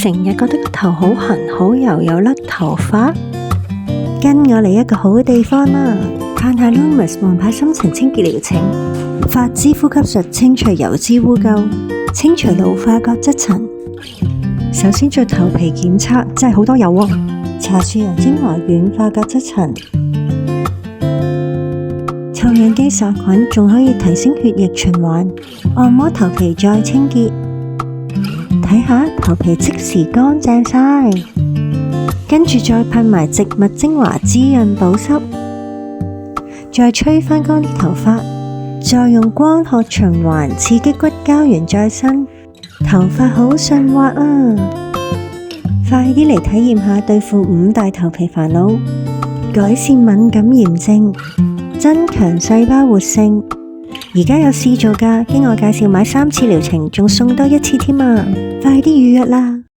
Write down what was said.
成日覺得個頭好痕好油又甩頭髮，跟我嚟一個好地方啦！探下 Lumis 王牌深層清潔療程，髮脂呼吸術清除油脂污垢，清除老化角質層。首先做頭皮檢測，真係好多油喎！搽樹油精華軟化角質層，臭氧基殺菌，仲可以提升血液循環。按摩頭皮再清潔，睇下頭皮即時乾淨晒。跟住再噴埋植物精華滋潤保濕，再吹翻乾啲頭髮，再用光學循環刺激骨膠原再生，頭髮好順滑啊！快啲嚟體驗下對付5大頭皮煩惱，改善敏感炎症，增強細胞活性。而家有試做㗎，經我介紹買3次療程，仲送多1次添啊！快啲預約啦！